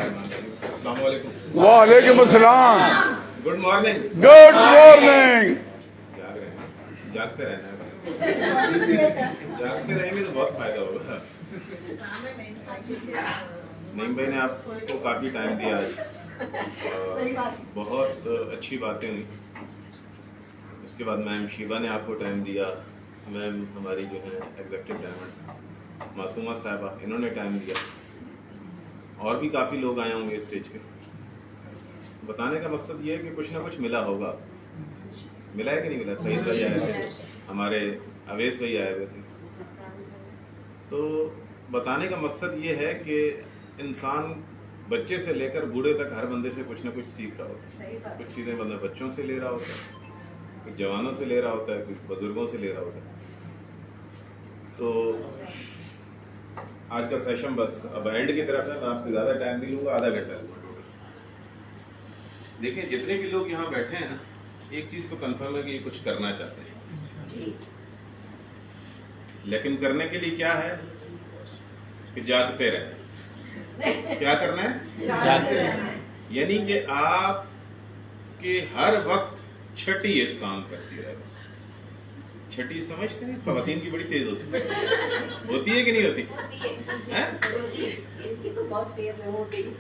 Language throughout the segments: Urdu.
السلام علیکم. وعلیکم السلام. Good morning. Good morning. جاگ رہے ہیں, جاگتے رہنا ہے, جاگتے رہیں گے تو بہت فائدہ ہوگا. نعیم بھائی نے آپ کو کافی ٹائم دیا آج, بہت اچھی باتیں ہوئی. اس کے بعد میم شیبہ نے آپ کو ٹائم دیا, میم ہماری جو ہے ایگزیکٹو ڈائمنڈ معصومہ صاحبہ, انہوں نے ٹائم دیا, اور بھی کافی لوگ آئے ہوں گے اسٹیج پہ. بتانے کا مقصد یہ ہے کہ کچھ نہ کچھ ملا ہوگا. ملا ہے کہ نہیں ملا؟ سعید بھائی آئے تھے, ہمارے اویس بھائی آئے ہوئے تھے. تو بتانے کا مقصد یہ ہے کہ انسان بچے سے لے کر بوڑھے تک ہر بندے سے کچھ نہ کچھ سیکھ رہا ہوتا ہے. کچھ چیزیں بندہ بچوں سے لے رہا ہوتا ہے, کچھ جوانوں سے لے رہا ہوتا ہے, کچھ بزرگوں سے لے رہا ہوتا ہے. تو آج کا سیشن بس اب اینڈ کی طرف ہے, میں آپ سے زیادہ ٹائم نہیں لوں گا, آدھا گھنٹہ. دیکھیں جتنے بھی لوگ یہاں بیٹھے ہیں نا, ایک چیز تو کنفرم ہے کہ یہ کچھ کرنا چاہتے ہیں, لیکن کرنے کے لیے کیا ہے کہ جاگتے رہیں. کیا کرنا ہے؟ جاگتے رہنا. یعنی کہ آپ کے ہر وقت چھٹی اس کام کرتی رہے. بس چھٹی سمجھتے ہیں, خواتین کی بڑی تیز ہوتی ہے کہ نہیں ہوتی؟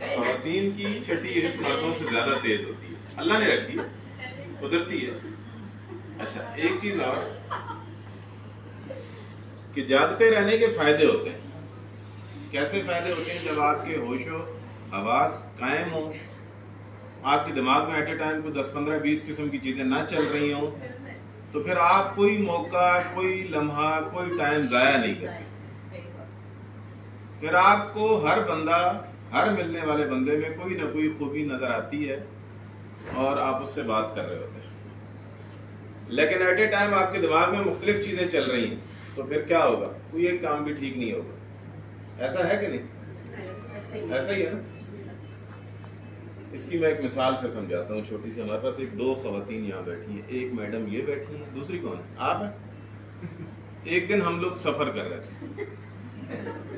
خواتین کی چھٹی اس مردوں سے زیادہ تیز ہوتی ہے, اللہ نے رکھی ہے, قدرتی ہے. اچھا ایک چیز اور کہ جاگتے رہنے کے فائدے ہوتے ہیں. کیسے فائدے ہوتے ہیں؟ جب آپ کے ہوش و حواس قائم ہوں, آپ کے دماغ میں ایٹ اے ٹائم کو 10 15 20 قسم کی چیزیں نہ چل رہی ہوں, تو پھر آپ کوئی موقع, کوئی لمحہ, کوئی ٹائم ضائع نہیں کرتے. پھر آپ کو ہر بندہ, ہر ملنے والے بندے میں کوئی نہ کوئی خوبی نظر آتی ہے اور آپ اس سے بات کر رہے ہوتے ہیں. لیکن ایٹ اے ٹائم آپ کے دماغ میں مختلف چیزیں چل رہی ہیں, تو پھر کیا ہوگا؟ کوئی ایک کام بھی ٹھیک نہیں ہوگا. ایسا ہے کہ نہیں؟ ایسا ہی ہے نا. اس کی میں ایک مثال سے سمجھاتا ہوں چھوٹی سی. ہمارے پاس ایک 2 خواتین یہاں بیٹھی ہیں, ایک میڈم یہ بیٹھی ہیں, دوسری کون ہے؟ آپ ہیں. ایک دن ہم لوگ سفر کر رہے تھے,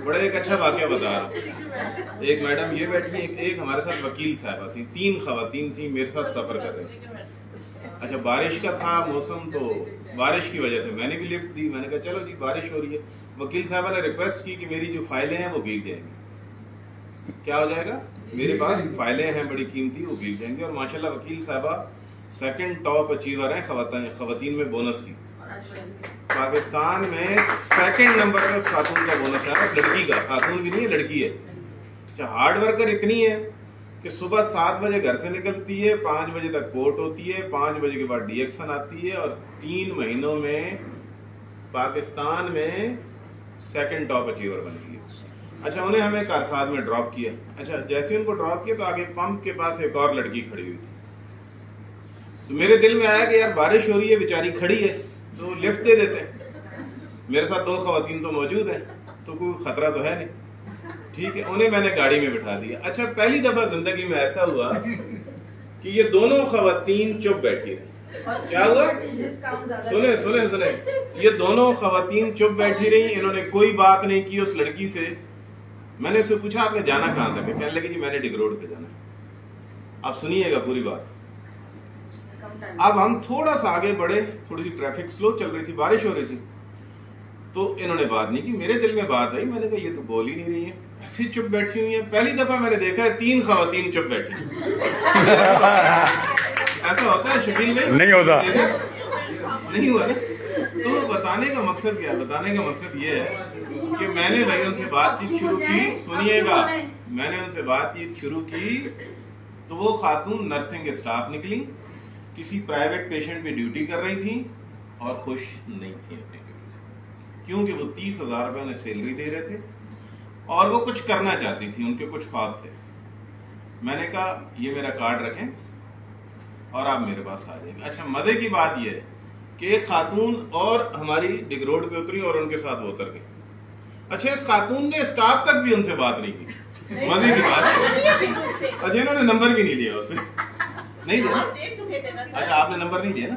بڑا ایک اچھا واقعہ بتا رہا ہوں. ایک میڈم یہ بیٹھی ہیں, ایک ہمارے ساتھ وکیل صاحبہ تھی, 3 خواتین تھیں میرے ساتھ سفر کر رہے تھے. اچھا بارش کا تھا موسم, تو بارش کی وجہ سے میں نے بھی لفٹ دی. میں نے کہا چلو جی بارش ہو رہی ہے. وکیل صاحبہ نے ریکویسٹ کی کہ میری جو فائلیں ہیں وہ بھیگ جائیں گی. کیا ہو جائے گا؟ میرے پاس فائلیں ہیں بڑی قیمتی, وہ بھیگ جائیں گے. اور ماشاءاللہ وکیل صاحبہ سیکنڈ ٹاپ اچیور ہیں خواتین میں بونس کی. پاکستان میں سیکنڈ نمبر پہ اس خاتون کا بونس ہے, لڑکی کا, خاتون بھی نہیں ہے, لڑکی ہے. اچھا ہارڈ ورکر اتنی ہے کہ صبح 7 بجے گھر سے نکلتی ہے, 5 بجے تک کورٹ ہوتی ہے, 5 بجے کے بعد ڈی ایکشن آتی ہے, اور 3 مہینوں میں پاکستان میں سیکنڈ ٹاپ اچیور بن گئی ہے. اچھا انہیں ہمیں کارساد میں ڈراپ کیا. اچھا جیسے ان کو ڈراپ کیا تو آگے پمپ کے پاس ایک اور لڑکی کھڑی ہوئی تھی. تو میرے دل میں آیا کہ یار بارش ہو رہی ہے, بیچاری کھڑی ہے, تو لفٹ دے دیتے ہیں. میرے ساتھ 2 خواتین تو موجود ہیں, تو کوئی خطرہ تو ہے نہیں. ٹھیک ہے, انہیں میں نے گاڑی میں بٹھا دیا. اچھا پہلی دفعہ زندگی میں ایسا ہوا کہ یہ دونوں خواتین چپ بیٹھی رہی. کیا ہوا؟ سنیں, یہ دونوں خواتین چپ بیٹھی رہی. انہوں نے کوئی بات نہیں کی اس لڑکی سے. میں نے اسے پوچھا آپ نے جانا کہاں تک ہے؟ کہنے لگی جی میں نے ڈگ روڈ پہ جانا ہے. آپ سنیے گا پوری بات. اب ہم تھوڑا سا آگے بڑھے, تھوڑی سی ٹریفک سلو چل رہی تھی, بارش ہو رہی تھی, تو انہوں نے بات نہیں کی. میرے دل میں بات آئی, میں نے کہا یہ تو بول ہی نہیں رہی ہے, ایسی چپ بیٹھی ہوئی ہیں. پہلی دفعہ میں نے دیکھا ہے 3 خواتین چپ بیٹھی. ایسا ہوتا ہے شکیل بھائی؟ نہیں ہوتا. نہیں ہوا نا. تو بتانے کا مقصد کیا ہے؟ بتانے کا مقصد یہ ہے کہ میں نے بھائی ان سے بات چیت شروع کی. سنیے گا, میں نے ان سے بات چیت شروع کی تو وہ خاتون نرسنگ اسٹاف نکلی, کسی پرائیویٹ پیشنٹ پہ ڈیوٹی کر رہی تھیں اور خوش نہیں تھی اپنی ڈیوٹی سے, کیونکہ وہ 30,000 روپے انہیں سیلری دے رہے تھے اور وہ کچھ کرنا چاہتی تھی, ان کے کچھ خواب تھے. میں نے کہا یہ میرا کارڈ رکھیں اور آپ میرے پاس آ جائیں گے. اچھا مزے کی بات یہ ہے کہ ایک خاتون اور ہماری ڈگ روڈ پہ اتری اور ان کے ساتھ وہ اتر گئی. اچھا اس خاتون نے اسٹاف تک بھی ان سے بات نہیں کی. مزے کی بات ہے. اچھا انہوں نے نمبر بھی نہیں لیا اسے, نہیں لیا. اچھا آپ نے نمبر نہیں لیا نا,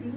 3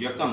1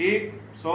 100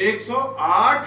108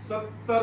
70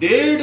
1.5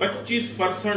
25%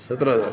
17,000।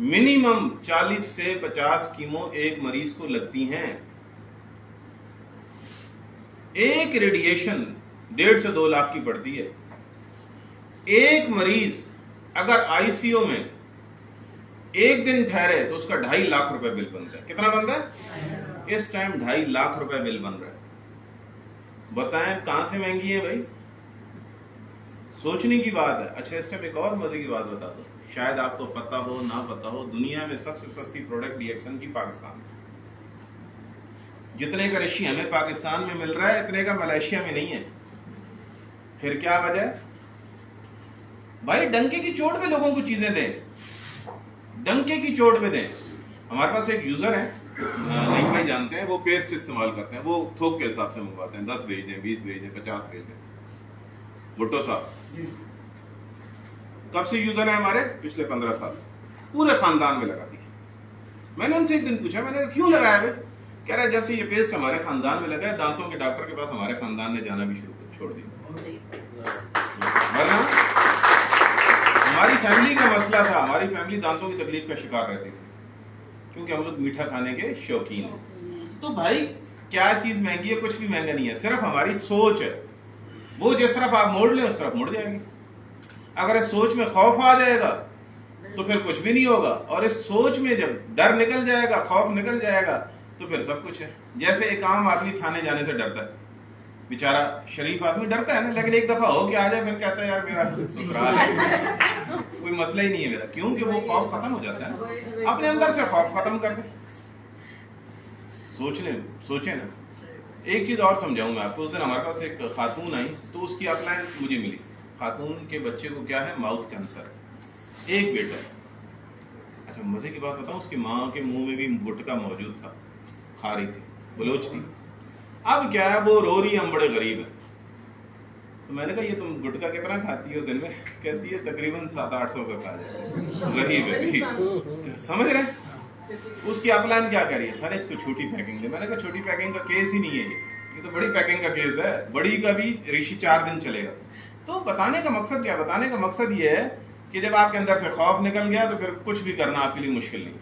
منیمم 40 سے 50 کیمو ایک مریض کو لگتی ہیں. ایک ریڈیشن 1.5 سے 2 لاکھ کی پڑتی ہے. ایک مریض اگر آئی سی یو میں ایک دن ٹھہرے تو اس کا 2.5 لاکھ روپے بل بنتا ہے. کتنا بنتا ہے اس ٹائم؟ 2.5 لاکھ روپے بل بن رہا ہے. بتائیں کہاں سے مہنگی ہے بھائی؟ سوچنے کی بات ہے. اچھا اس ٹائم ایک اور مزے کی بات بتا دو, شاید آپ کو پتہ ہو نہ پتہ ہو, دنیا میں سب سے سستی پروڈکٹ ڈی ایکسن کی پاکستان میں. جتنے کا رشی ہمیں پاکستان میں مل رہا ہے اتنے کا ملائیشیا میں نہیں ہے. پھر کیا وجہ ہے بھائی؟ ڈنکے کی چوٹ پہ لوگوں کو چیزیں دیں, ڈنکے کی چوٹ پہ دیں. ہمارے پاس ایک یوزر ہے, نہیں بھائی جانتے ہیں, وہ پیسٹ استعمال کرتے ہیں, وہ تھوک کے حساب سے منگواتے ہیں, 10 بھیج دیں, 20 بھیج دیں, 50 بھیج دیں. بھٹو صاحب کب سے یوزر ہیں ہمارے؟ پچھلے 15 سال, پورے خاندان میں لگا دی. میں نے ان سے ایک دن پوچھا, میں نے کہا کیوں لگایا ہے؟ کہہ رہا ہے جب سے یہ پیسٹ ہمارے خاندان میں لگا ہے دانتوں کے ڈاکٹر کے پاس ہمارے خاندان نے جانا بھی چھوڑ دیا. ورنہ ہماری فیملی کا مسئلہ تھا, ہماری فیملی دانتوں کی تکلیف کا شکار رہتی تھی کیونکہ ہم لوگ میٹھا کھانے کے شوقین ہیں. تو بھائی کیا چیز مہنگی ہے؟ کچھ بھی مہنگا نہیں ہے, صرف ہماری سوچ ہے. وہ جس طرف آپ موڑ لیں اس طرف مڑ جائے گی. اگر اس سوچ میں خوف آ جائے گا تو پھر کچھ بھی نہیں ہوگا, اور اس سوچ میں جب ڈر نکل جائے گا, خوف نکل جائے گا تو پھر سب کچھ ہے. جیسے ایک عام آدمی تھانے جانے سے ڈرتا ہے, بیچارہ شریف آدمی ڈرتا ہے نا, لیکن ایک دفعہ ہو کے آ جائے پھر کہتا ہے یار میرا سسرال ہے, کوئی مسئلہ ہی نہیں ہے میرا, کیونکہ وہ خوف ختم ہو جاتا ہے. اپنے اندر سے خوف ختم کر دیں, سوچیں نا. ایک چیز اور سمجھاؤں میں آپ کو. اس دن ہمارے پاس ایک خاتون آئی تو اس کی اپ لائن مجھے ملی. خاتون کے بچے کو کیا ہے؟ ماؤتھ کینسر ہے, ایک بیٹا ہے. اچھا مزے کی بات بتاؤں, اس کی ماں کے منہ میں بھی گٹکا موجود تھا, کھا رہی تھی, بلوچ تھی. اب کیا ہے, وہ رو رہی ہے, ہم بڑے غریب ہیں. تو میں نے کہا یہ تم گٹکا کتنا کھاتی ہو دن میں؟ کہتی ہے تقریباً 700-800 کا کھا جائے. غریب ہے, سمجھ رہے ہیں؟ اس کی اپ لائن کیا کہہ رہی ہے؟ سر اس کو چھوٹی پیکنگ دے. میں نے کہا چھوٹی پیکنگ کا کیس ہی نہیں ہے, یہ تو بڑی پیکنگ کا کیس ہے. بڑی کا بھی ریشی 4 دن چلے گا. تو بتانے کا مقصد کیا؟ بتانے کا مقصد یہ ہے کہ جب آپ کے اندر سے خوف نکل گیا تو پھر کچھ بھی کرنا آپ کے لیے مشکل نہیں.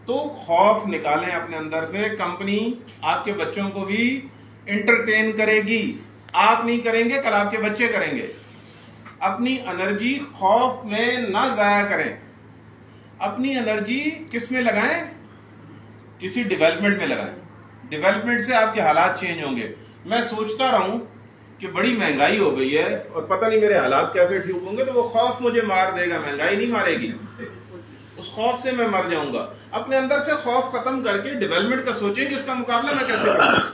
تو خوف نکالیں اپنے اندر سے. کمپنی آپ کے بچوں کو بھی انٹرٹین کرے گی, آپ نہیں کریں گے, کل آپ کے بچے کریں گے. اپنی انرجی خوف میں نہ ضائع کریں. اپنی انرجی کس میں لگائیں؟ کسی ڈیولپمنٹ میں لگائیں. ڈیولپمنٹ سے آپ کے حالات چینج ہوں گے. میں سوچتا رہا ہوں کہ بڑی مہنگائی ہو گئی ہے اور پتہ نہیں میرے حالات کیسے ٹھیک ہوں گے, تو وہ خوف مجھے مار دے گا. مہنگائی نہیں مارے گی, اس خوف سے میں مر جاؤں گا. اپنے اندر سے خوف ختم کر کے ڈیولپمنٹ کا سوچیں کہ اس کا مقابلہ میں کیسے کروں.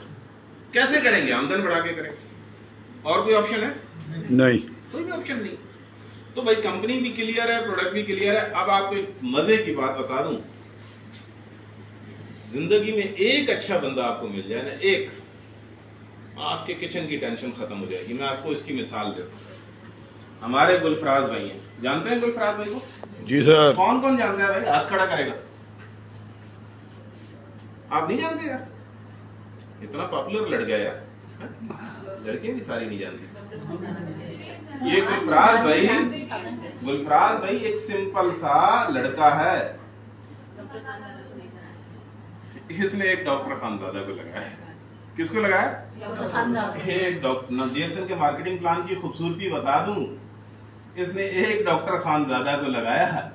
کیسے کریں گے؟ آمدن بڑھا کے کریں. اور کوئی آپشن ہے؟ نہیں, کوئی بھی آپشن نہیں. تو بھائی کمپنی بھی کلیئر ہے, پروڈکٹ بھی کلیئر ہے. اب آپ کو ایک مزے کی بات بتا دوں, زندگی میں ایک اچھا بندہ آپ کو مل جائے نا, ایک, آپ کے کچن کی ٹینشن ختم ہو جائے گی. میں آپ کو اس کی مثال دیتا ہوں. ہمارے گلفراز بھائی ہیں, جانتے ہیں گلفراز بھائی کو؟ جی سر. کون کون جانتا ہے بھائی؟ ہاتھ کھڑا کرے گا. آپ نہیں جانتے یار؟ اتنا پاپولر لڑ گیا یار, لڑکیاں بھی ساری نہیں جانتی. یہ گلفراز بھائی ایک سمپل سا لڑکا ہے. اس نے ایک ڈاکٹر خانزادہ کو لگایا. کس کو لگایا؟ ایک ڈاکٹر. نذیر سنگھ کے مارکیٹنگ پلان کی خوبصورتی بتا دوں, اس نے ایک ڈاکٹر خانزادہ کو لگایا ہے.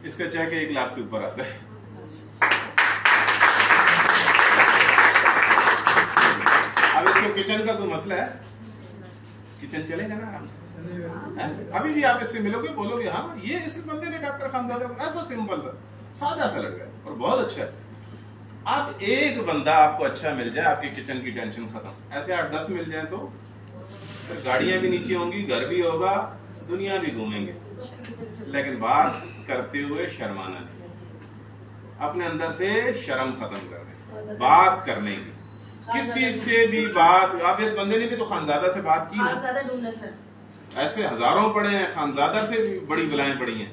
اس کا چیک 1 لاکھ سے اوپر آتا ہے. اب اس کو کچن کا کوئی مسئلہ ہے؟ کچن چلے گا نا آرام سے. ابھی بھی آپ اس سے ملو گے, بولو گے ہاں یہ اس بندے نے ڈاکٹر خانزادہ کو, ایسا سمپل تھا, سادہ سا لڑکا اور بہت اچھا ہے. آپ ایک بندہ آپ کو اچھا مل جائے, آپ کی کچن کی ٹینشن ختم. ایسے 8-10 مل جائیں تو پھر گاڑیاں بھی نیچے ہوں گی, گھر بھی ہوگا, دنیا بھی گھومیں گے. لیکن بات کرتے ہوئے شرمانا نہیں. اپنے اندر سے شرم ختم کر دیں بات کرنے کی. کسی سے بھی بات, آپ اس بندے نے بھی تو خانزادہ سے بات کی نا, ایسے ہزاروں پڑے ہیں, خانزادہ سے بھی بڑی بلائیں پڑی ہیں.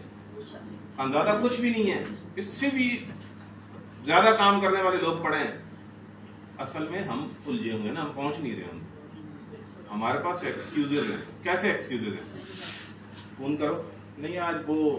خانزادہ کچھ بھی نہیں ہے, اس سے بھی زیادہ کام کرنے والے لوگ پڑے ہیں. اصل میں ہم الجھے ہوئے نا, ہم پہنچ نہیں رہے. ہمارے پاس ایکسکیوزز ہیں. کیسے ایکسکیوزز ہیں؟ فون کرو, نہیں آج وہ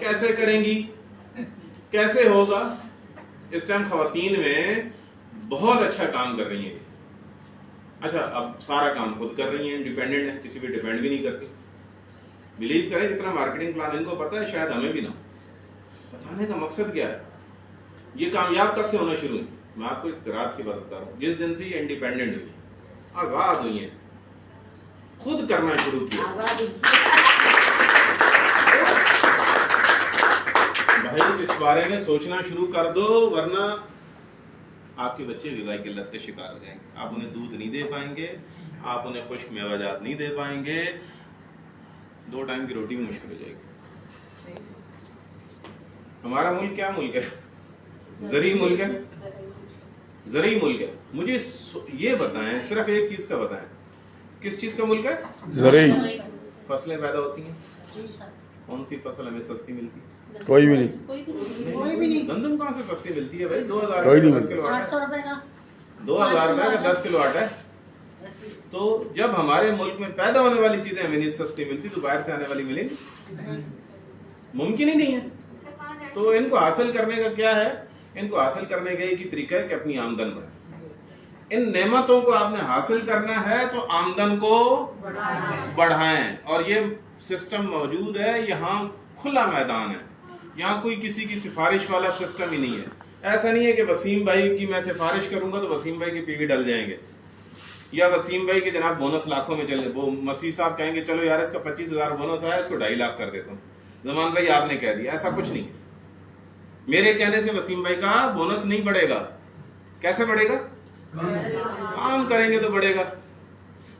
کیسے کریں گی, کیسے ہوگا. اس ٹائم خواتین میں بہت اچھا کام کر رہی ہیں. اچھا اب سارا کام خود کر رہی ہیں, انڈیپینڈنٹ ہیں, کسی پہ ڈیپینڈ بھی نہیں کرتی. بلیو کریں جتنا مارکیٹنگ پلان ان کو پتا ہے شاید ہمیں بھی نہ. بتانے کا مقصد کیا ہے, یہ کامیاب کب سے ہونا شروع ہوئی. میں آپ کو ایک راز کی بات بتا رہا ہوں. جس دن سے یہ انڈیپینڈنٹ ہوئی, آزاد ہوئی ہیں, خود کرنا شروع کیا. بھائی اس بارے میں سوچنا شروع کر دو, ورنہ آپ کے بچے غذائی قلت کے شکار ہو جائیں گے. آپ انہیں دودھ نہیں دے پائیں گے, آپ انہیں خشک میوہ جات نہیں دے پائیں گے, 2 ٹائم کی روٹی بھی مشکل ہو جائے گی. ہمارا ملک کیا ملک ہے؟ زرعی ملک ہے. زرعی ملک ہے. مجھے یہ بتائیں, صرف ایک چیز کا بتائیں, کس چیز کا ملک ہے؟ زرعی. فصلیں پیدا ہوتی ہیں. کون سی فصل ہمیں سستی ملتی ہے؟ کوئی بھی نہیں. گندم کہاں سے سستی ملتی ہے بھائی؟ 2000 کوئی نہیں کا 10 کلو آٹا, 2000 روپے کا 10 کلو آٹا ہے. تو جب ہمارے ملک میں پیدا ہونے والی چیزیں ہمیں نہیں سستی ملتی تو باہر سے آنے والی ملیں گی؟ ممکن ہی نہیں ہے. تو ان کو حاصل کرنے کا کیا ہے؟ ان کو حاصل کرنے کا ایک ہی طریقہ ہے کہ اپنی آمدن بڑھائیں. ان نعمتوں کو آپ نے حاصل کرنا ہے تو آمدن کو بڑھائیں. اور یہ سسٹم موجود ہے, یہاں کھلا میدان ہے, یہاں کوئی کسی کی سفارش والا سسٹم ہی نہیں ہے. ایسا نہیں ہے کہ وسیم بھائی کی میں سفارش کروں گا تو وسیم بھائی کے پی وی ڈل جائیں گے, یا وسیم بھائی کے جناب بونس لاکھوں میں چلے, وہ مسیح صاحب کہیں گے چلو یار اس کا 25,000 بونس آیا, اس کو 2.5 لاکھ کر دیتا ہوں. زمان بھائی آپ نے کہہ دیا. ایسا کچھ نہیں ہے. میرے کہنے سے وسیم بھائی کا بونس نہیں بڑھے گا. کیسے بڑھے گا؟ کام کریں گے تو بڑھے گا.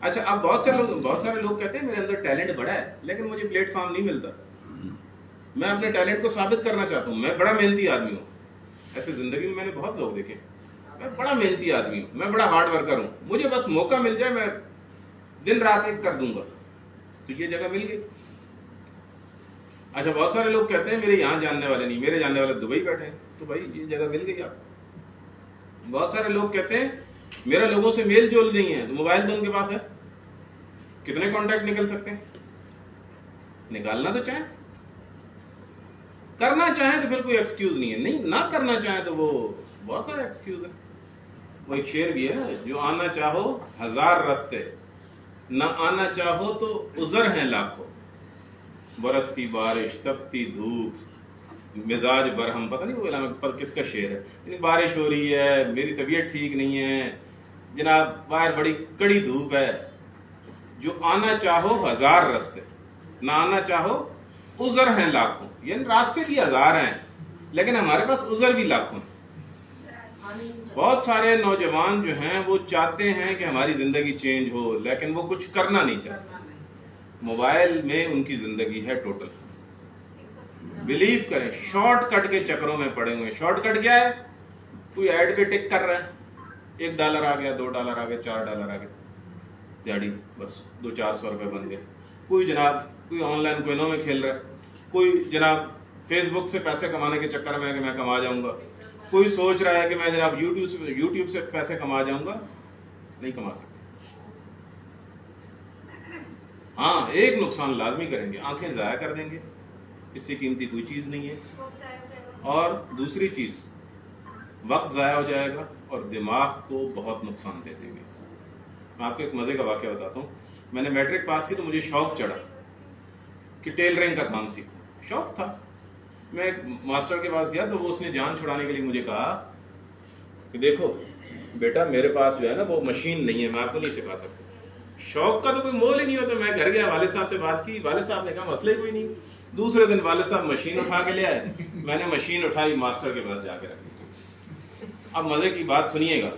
اچھا اب بہت سارے لوگ کہتے ہیں میرے اندر ٹیلنٹ بڑا ہے لیکن مجھے پلیٹ فارم نہیں ملتا. میں اپنے ٹیلنٹ کو ثابت کرنا چاہتا ہوں. میں بڑا محنتی آدمی ہوں. ایسے زندگی میں میں نے بہت لوگ دیکھے. میں بڑا محنتی آدمی ہوں, میں بڑا ہارڈ ورکر ہوں. مجھے بس موقع مل جائے میں دن رات ایک کر دوں گا. تو یہ جگہ مل گئی. اچھا بہت سارے لوگ کہتے ہیں میرے یہاں جاننے والے نہیں, میرے جاننے والے دبئی بیٹھے ہیں. تو بھائی یہ جگہ مل گئی آپ. بہت سارے لوگ کہتے ہیں میرا لوگوں سے میل جول نہیں ہے, تو موبائل تو ان کے پاس ہے. کتنے کانٹیکٹ نکل سکتے ہیں؟ نکالنا تو چاہیں, کرنا چاہیں تو پھر کوئی ایکسکیوز نہیں ہے. نہیں نہ کرنا چاہیں تو وہ بہت سارے ایکسکیوز ہیں. وہ ایک شعر بھی ہے نا, جو آنا چاہو 1000 رستے, نہ آنا چاہو تو عذر ہیں لاکھوں. برستی بارش, تپتی دھوپ, مزاج برہم, پتہ نہیں وہ علامہ پر کس کا شعر ہے. یعنی بارش ہو رہی ہے, میری طبیعت ٹھیک نہیں ہے جناب, باہر بڑی کڑی دھوپ ہے. جو آنا چاہو 1000 رستے, نہ آنا چاہو عذر ہیں لاکھوں. یعنی راستے بھی 1000 ہیں لیکن ہمارے پاس عذر بھی لاکھوں. بہت سارے نوجوان جو ہیں وہ چاہتے ہیں کہ ہماری زندگی چینج ہو لیکن وہ کچھ کرنا نہیں چاہتے. موبائل میں ان کی زندگی ہے ٹوٹل. بلیو کریں, شارٹ کٹ کے چکروں میں پڑے ہوئے. شارٹ کٹ کیا ہے؟ کوئی ایڈ پہ ٹک کر رہا ہے, $1 آ گیا, $2 آ گیا, $4 آ گیا, دیاڑی بس 200-400 روپے بن گئے. کوئی جناب کوئی آن لائن کوئنوں میں کھیل رہا ہے, کوئی جناب فیس بک سے پیسے کمانے کے چکر میں کہ میں کما جاؤں گا, کوئی سوچ رہا ہے کہ میں جناب یوٹیوب سے پیسے کما جاؤں گا. نہیں کما سکتے. ہاں ایک نقصان لازمی کریں گے, آنکھیں ضائع کر دیں گے, اس سے قیمتی کوئی چیز نہیں ہے. اور دوسری چیز وقت ضائع ہو جائے گا اور دماغ کو بہت نقصان دے دیں گے. میں آپ کو ایک مزے کا واقعہ بتاتا ہوں. میں نے میٹرک پاس کی تو مجھے شوق چڑھا کہ ٹیلرنگ کا کام سیکھوں. شوق تھا. میں ایک ماسٹر کے پاس گیا تو وہ اس نے جان چھڑانے کے لیے مجھے کہا کہ دیکھو بیٹا میرے پاس جو ہے نا وہ مشین نہیں ہے, میں آپ کو نہیں سکھا سکتا. شوق کا تو کوئی مول ہی نہیں ہوتا. میں گھر گیا, والد صاحب سے بات کی, والد صاحب نے کہا مسئلہ ہی کوئی نہیں. دوسرے دن والد صاحب مشین اٹھا کے لے آئے. میں نے مشین اٹھائی, ماسٹر کے پاس جا کے رکھی. اب مزے کی بات سنیے گا.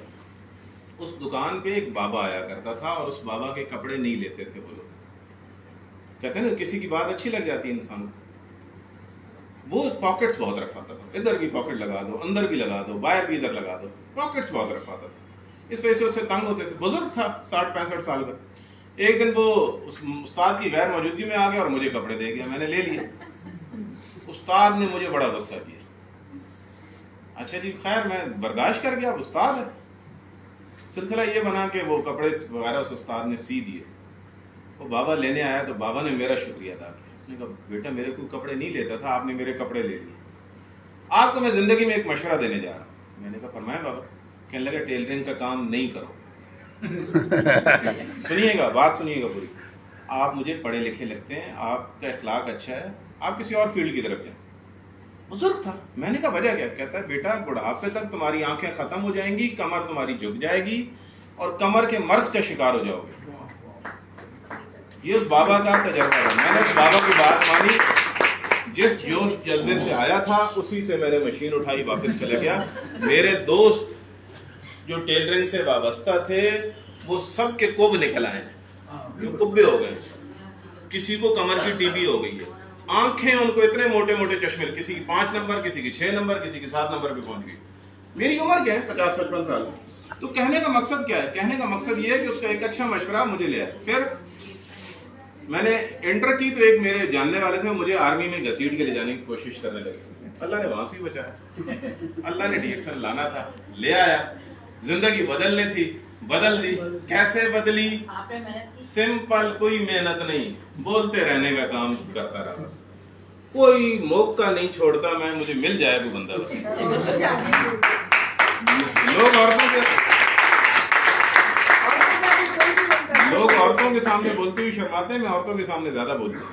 اس دکان پہ ایک بابا آیا کرتا تھا اور اس بابا کے کپڑے نہیں لیتے تھے وہ لوگ. کہتے ہیں نا کسی کی بات اچھی لگ جاتی ہے انسان کو. وہ پاکٹس بہت رکھواتا تھا, ادھر بھی پاکٹ لگا دو, اندر بھی لگا دو, باہر بھی ادھر لگا دو, پاکٹس بہت رکھواتا تھا. اس وجہ سے اس سے تنگ ہوتے تھے. بزرگ تھا, 60-65 سال کا. ایک دن وہ استاد کی غیر موجودگی میں آ گیا اور مجھے کپڑے دے گیا. میں نے لے لیے. استاد نے مجھے بڑا غصہ کیا. اچھا جی خیر میں برداشت کر گیا, اب استاد ہے. سلسلہ یہ بنا کہ وہ کپڑے وغیرہ اس استاد نے سی دیے. وہ بابا لینے آیا تو بابا نے میرا شکریہ ادا کیا. اس نے کہا بیٹا میرے کوئی کپڑے نہیں لیتا تھا, آپ نے میرے کپڑے لے لیے, آپ کو میں زندگی میں ایک مشورہ دینے جا رہا ہوں. میں نے کہا فرمایا بابا. کہنے لگا ٹیلرنگ کا کام نہیں کرو. سنیے گا, بات سنیے گا پوری. آپ مجھے پڑھے لکھے لگتے ہیں, آپ کا اخلاق اچھا ہے, آپ کسی اور فیلڈ کی طرف جائیں. بزرگ تھا. میں نے کہا وجہ کیا؟ کہتا ہے بیٹا بڑھاپے تک تمہاری آنکھیں ختم ہو جائیں گی, کمر تمہاری جھک جائے گی اور کمر کے مرض کا شکار ہو جاؤ گے. یہ اس بابا کا تجربہ ہے. میں نے اس بابا کی بات مانی, جس جوش جذبے سے آیا تھا اسی سے میں نے مشین اٹھائی, واپس چلا گیا. میرے دوست جو ٹیلرنگ سے وابستہ تھے وہ سب کے کب نکل آئے ہیں, جو کبے ہو گئے. کسی کو کمر کی ٹی بی ہو گئی ہے, آنکھیں ان کو اتنے موٹے موٹے چشمے, کسی کی 5 نمبر, کسی کی 6 نمبر, کسی کی 7 نمبر پہ پہنچ گئی. میری عمر کیا ہے, 50-55 سال. تو کہنے کا مقصد کیا ہے؟ کہنے کا مقصد یہ ہے کہ اس کا ایک اچھا مشورہ مجھے لیا. پھر میں نے انٹر کی تو ایک میرے جاننے والے تھے, مجھے آرمی میں گھسیٹ کے لے جانے کی کوشش کرنے لگے. اللہ نے وہاں سے ہی بچایا. اللہ نے ڈی ایکسن لانا تھا, لے آیا. زندگی بدلنی تھی, بدل دی. کیسے بدلی؟ سمپل, کوئی محنت نہیں, بولتے رہنے کا کام کرتا رہا بس. کوئی موقع نہیں چھوڑتا میں, مجھے مل جائے وہ بندہ بس. لوگ عورتوں کے سامنے بولتے ہوئے شرماتے ہیں, میں عورتوں کے سامنے زیادہ بولتا ہوں.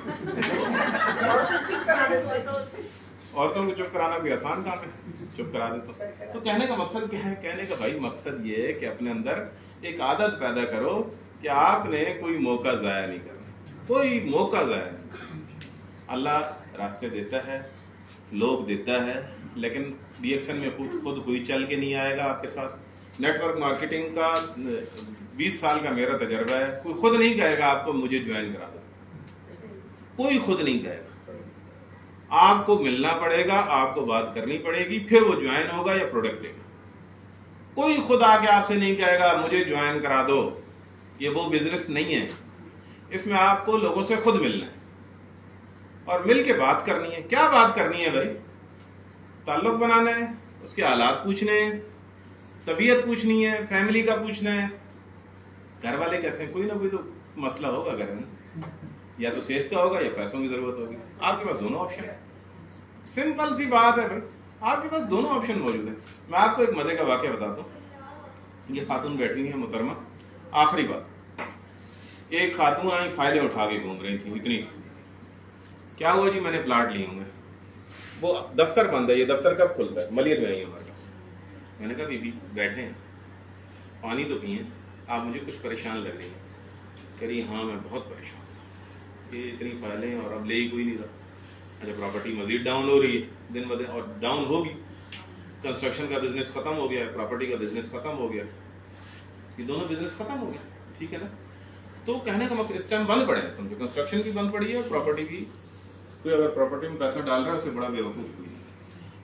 عورتوں کو چپ کرانا کوئی آسان کام ہے, چپ کرا دیتا. تو کہنے کا مقصد کیا ہے؟ کہنے کا بھائی مقصد یہ ہے کہ اپنے اندر ایک عادت پیدا کرو کہ آپ نے کوئی موقع ضائع نہیں کرنا, کوئی موقع ضائع نہیں. اللہ راستے دیتا ہے, لوگ دیتا ہے, لیکن ڈی ایکسن میں خود کوئی چل کے نہیں آئے گا آپ کے ساتھ. نیٹ ورک مارکیٹنگ کا 20 سال کا میرا تجربہ ہے. کوئی خود نہیں کہے گا آپ کو مجھے جوائن کرا دو, کوئی خود نہیں کہے گا. آپ کو ملنا پڑے گا, آپ کو بات کرنی پڑے گی, پھر وہ جوائن ہوگا یا پروڈکٹ لے گا. کوئی خود آ کے آپ سے نہیں کہے گا مجھے جوائن کرا دو. یہ وہ بزنس نہیں ہے. اس میں آپ کو لوگوں سے خود ملنا ہے اور مل کے بات کرنی ہے. کیا بات کرنی ہے بھائی؟ تعلق بنانا ہے, اس کے حالات پوچھنے ہیں, طبیعت پوچھنی ہے, فیملی کا پوچھنا ہے, گھر والے کیسے ہیں. کوئی نہ کوئی تو مسئلہ ہوگا گھر میں, یا تو صحت کا ہوگا یا پیسوں کی ضرورت ہوگی. آپ کے پاس دونوں آپشن ہیں. سمپل سی بات ہے بھائی, آپ کے پاس دونوں آپشن موجود ہیں. میں آپ کو ایک مزے کا واقعہ بتاتا ہوں. یہ خاتون بیٹھی ہوئی ہیں محترمہ. آخری بات, ایک خاتون آئی, فائلیں اٹھا کے گھوم رہی تھیں اتنی سی. کیا ہوا جی؟ میں نے پلاٹ لیے ہوں گے. وہ دفتر بند ہے, یہ دفتر کب کھلتا ہے؟ ملیت میں آئی ہے ہمارے پاس. میں نے کہا بی بی بیٹھے ہیں, پانی تو پئیں, آپ مجھے کچھ پریشان لگ رہی ہیں. کہہ رہی ہاں میں بہت پریشان ہوں, یہ اتنی فائلیں اور اب لے ہی کوئی نہیں رہا. اچھا پراپرٹی مزید ڈاؤن ہو رہی ہے دن بدن, اور ڈاؤن ہوگی. کنسٹرکشن کا بزنس ختم ہو گیا ہے, پراپرٹی کا بزنس ختم ہو گیا, یہ دونوں بزنس ختم ہو گیا. ٹھیک ہے نا. تو کہنے کا مطلب اس ٹائم بند پڑے ہیں, سمجھو کنسٹرکشن کی بند پڑی ہے اور پراپرٹی کی. کوئی اگر پراپرٹی میں پیسہ ڈال رہا ہے اسے بڑا بیوقوف کوئی نہیں.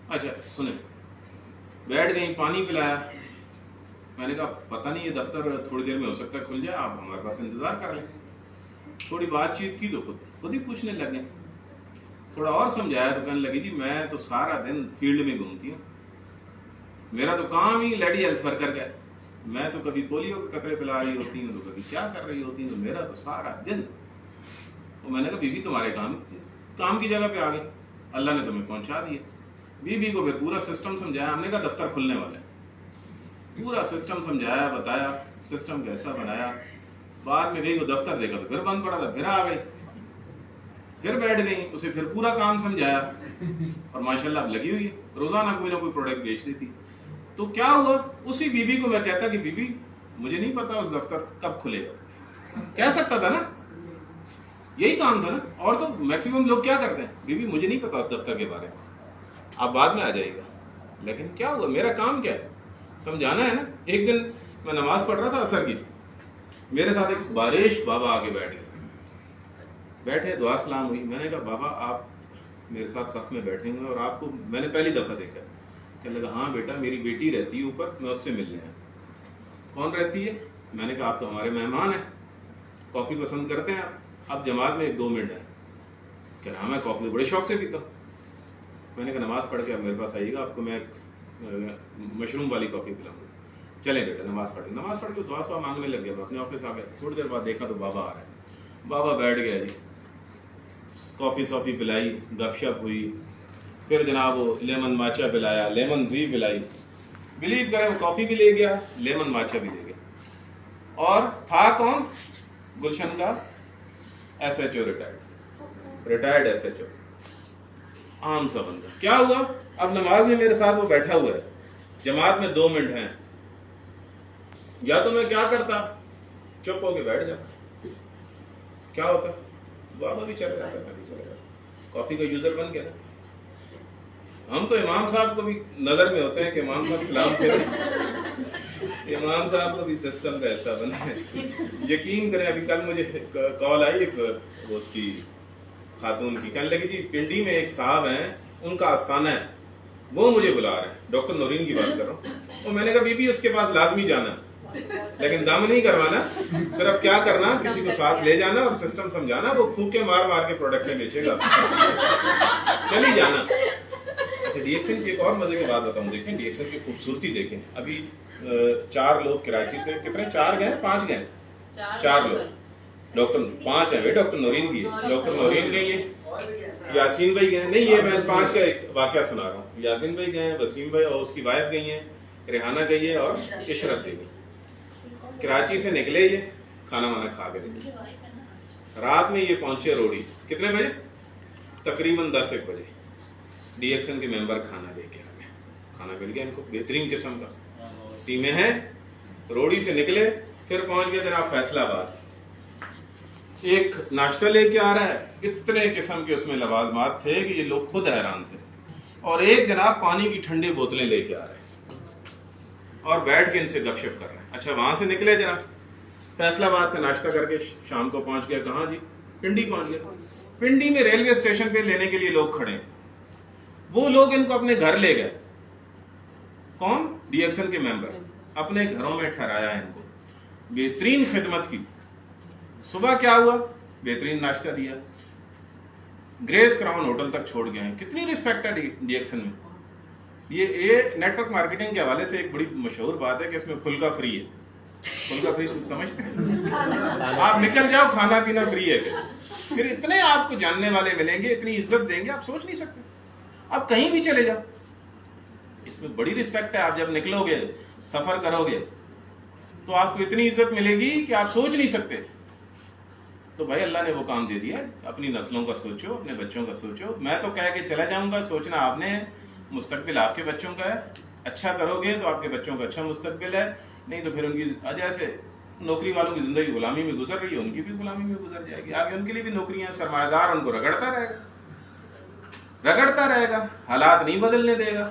اچھا سنیں, بیٹھ گئی, پانی پلایا. میں نے کہا پتہ نہیں یہ دفتر تھوڑی دیر میں ہو سکتا ہے کھل جائے, آپ ہمارے پاس انتظار کر لیں. تھوڑی بات چیت کی تو خود ہی پوچھنے لگے. تھوڑا اور سمجھایا تو کہنے لگی جی میں تو سارا دن فیلڈ میں گھومتی ہوں, میرا تو کام ہی لیڈی ہیلتھ ورکر کا ہے. میں تو کبھی پولیو کے قطرے پلا رہی ہوتی ہوں, تو کبھی کیا کر رہی ہوتی ہوں, میرا تو سارا دن. تو میں نے کہا بیوی تمہارے کام کی جگہ پہ آ گئی, اللہ نے تمہیں پہنچا دیا. بیوی کو پھر پورا سسٹم سمجھایا. ہم نے کہا دفتر کھلنے والے, پورا سسٹم سمجھایا, بتایا, سسٹم کیسا بنایا. بعد میں گئی وہ دفتر دیکھا تو پھر بند پڑا تھا, پھر آ گئی, پھر بیٹھ گئی, اسے پھر پورا کام سمجھایا, اور ماشاءاللہ اب لگی ہوئی ہے, روزانہ کوئی نہ کوئی پروڈکٹ بیچ دیتی. تو کیا ہوا, اسی بیوی کو میں کہتا کہ بیوی مجھے نہیں پتا اس دفتر کب کھلے گا. کہہ سکتا تھا نا, یہی کام تھا نا. اور تو میکسیمم لوگ کیا کرتے ہیں, بیوی مجھے نہیں پتا اس دفتر کے بارے میں, آپ بعد میں آ جائے گا. لیکن کیا ہوا, میرا کام کیا ہے, سمجھانا ہے نا. ایک دن میں نماز پڑھ رہا تھا عصر کی, میرے ساتھ ایک بارش بابا آ کے بیٹھ گئے. بیٹھے, دعا سلام ہوئی. میں نے کہا بابا آپ میرے ساتھ صف میں بیٹھے ہوئے اور آپ کو میں نے پہلی دفعہ دیکھا. کہنے لگا ہاں بیٹا میری بیٹی رہتی ہے اوپر, میں اس سے ملنے آیا. کون رہتی ہے؟ میں نے کہا آپ تو ہمارے مہمان ہیں, کافی پسند کرتے ہیں آپ, اب جماعت میں 1-2 منٹ ہے. کہہ رہا میں کافی بڑے شوق سے پیتا ہوں. میں نے کہا نماز پڑھ کے آپ میرے پاس آئیے گا, آپ کو میں مشروم والی کافی پلاؤں گا. چلیں بیٹا نماز پڑھ کے دعا مانگنے لگ گیا. اپنے آفس آ گیا. تھوڑی دیر بعد دیکھا تو بابا آ رہا ہے. بابا بیٹھ گیا جی, کافی صافی پلائی، گپ شپ ہوئی، پھر جناب وہ لیمن ماچا پلایا، لیمن زی پلائی، بلیو کریں وہ کافی بھی لے گیا، لیمن ماچا بھی لے گیا، اور تھا کون؟ گلشن کا S H O retired S H O, عام سا بندہ. کیا ہوا؟ اب نماز میں میرے ساتھ وہ بیٹھا ہوا ہے، جماعت میں 2 منٹ ہیں، یا تو میں کیا کرتا، چپ ہو کے بیٹھ جاتا، کیا ہوتا، بابا بھی چلے جاتا، میں بھی چلے جاتا، کافی کا یوزر بن گیا نا. ہم تو امام صاحب کو بھی نظر میں ہوتے ہیں کہ امام صاحب سلام کریں، امام صاحب کو بھی سسٹم کا حصہ بنا ہے. یقین کریں ابھی کل مجھے کال آئی ایک اس کی خاتون کی، کہنے لگی جی پنڈی میں ایک صاحب ہیں، ان کا آستانہ ہے، وہ مجھے بلا رہے ہیں، ڈاکٹر نورین کی بات کر رہا ہوں. اور میں نے کہا بی بی اس کے پاس لازمی جانا، لیکن دم نہیں کروانا، صرف کیا کرنا، کسی کو ساتھ لے جانا اور سسٹم سمجھانا، وہ پھونکے مار مار کے پروڈکٹ بیچے گا، چلی جانا. اچھا ڈی ایکسن کی ایک اور مزے کی بات بتاؤں، دیکھیں ڈی ایکسن کی خوبصورتی دیکھیں. ابھی 4 لوگ کراچی سے، کتنے 4 گئے 5 گئے 4 لوگ، ڈاکٹر 5 ہیں، ڈاکٹر نورین بھی ہے، ڈاکٹر نورین گئی ہے، یاسین بھائی گئے، نہیں یہ میں 5 کا ایک واقعہ سنا رہا ہوں. یاسین بھائی گئے ہیں، وسیم بھائی اور اس کی وائف گئی ہیں، ریحانہ گئی ہے اور عشرت گئی ہے. کراچی سے نکلے یہ کھانا وانا کھا کے، رات میں یہ پہنچے روڑی، کتنے بجے؟ تقریباً 10-1 بجے. ڈی ایکسن کے ممبر کھانا لے کے آ گئے، کھانا مل گیا ان کو بہترین قسم کا، ٹیمیں ہیں. روڑی سے نکلے، پھر پہنچ گئے جناب فیصل آباد. ایک ناشتہ لے کے آ رہا ہے، اتنے قسم کے اس میں لوازمات تھے کہ یہ لوگ خود حیران تھے، اور ایک جناب پانی کی ٹھنڈی بوتلیں لے کے آ رہے ہیں اور بیٹھ کے ان سے گپ شپ کر رہے ہیں. اچھا وہاں سے نکلے جناب فیصل آباد سے ناشتہ کر کے شام کو پہنچ گیا کہاں جی؟ پنڈی پہنچ گیا. پنڈی میں ریلوے اسٹیشن پہ لینے کے لیے لوگ کھڑے ہیں، وہ لوگ ان کو اپنے گھر لے گئے. کون؟ ڈی ایکسن کے ممبر، اپنے گھروں میں ٹھہرایا ان کو، بہترین خدمت کی. صبح کیا ہوا؟ بہترین ناشتہ دیا، گریس کراؤن ہوٹل تک چھوڑ گئے ہیں. کتنی رسپیکٹ ہے ڈی ایکسن میں. یہ نیٹ ورک مارکیٹنگ کے حوالے سے ایک بڑی مشہور بات ہے کہ اس میں پھلکا فری ہے. پھلکا فری سمجھتے ہیں آپ، نکل جاؤ کھانا پینا فری ہے، پھر اتنے آپ کو جاننے والے ملیں گے، اتنی عزت دیں گے، آپ سوچ نہیں سکتے. آپ کہیں بھی چلے جاؤ، اس میں بڑی رسپیکٹ ہے. آپ جب نکلو گے، سفر کرو گے، تو آپ کو اتنی عزت ملے گی کہ آپ سوچ نہیں سکتے. تو بھائی اللہ نے وہ کام دے دیا، اپنی نسلوں کا سوچو، اپنے بچوں کا سوچو. میں تو کہہ کے چلا جاؤں گا، سوچنا آپ نے، مستقبل آپ کے بچوں کا ہے. اچھا کرو گے تو آپ کے بچوں کا اچھا مستقبل ہے، نہیں تو پھر ان کی جیسے نوکری والوں کی زندگی غلامی میں گزر رہی ہے، ان کی بھی غلامی میں گزر جائے گی. آگے ان کے لیے بھی نوکریاں، سرمایہ دار ان کو رگڑتا رہے گا، حالات نہیں بدلنے دے گا.